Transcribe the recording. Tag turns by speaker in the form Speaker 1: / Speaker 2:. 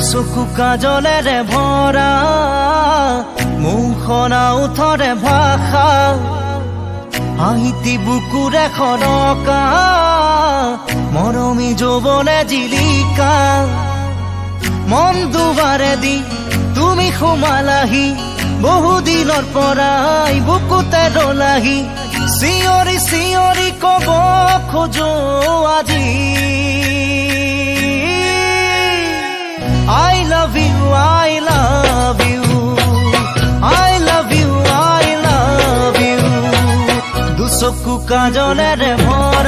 Speaker 1: চকু কাজলেৰে ভৰা মুখনা উঠৰে ভাষা আহিতি বুকুৰে খৰকা মৰমী যৌৱনে জিলিকা মন দুবাৰে দি তুমি সোমালাহি বহুদিনৰ পৰাই বুকুতে ৰলাহি চিঞৰি চিঞৰি কব খোজো আজি I love you, I love you, I love you, I love you. দুচকু কাজলেৰে ভৰা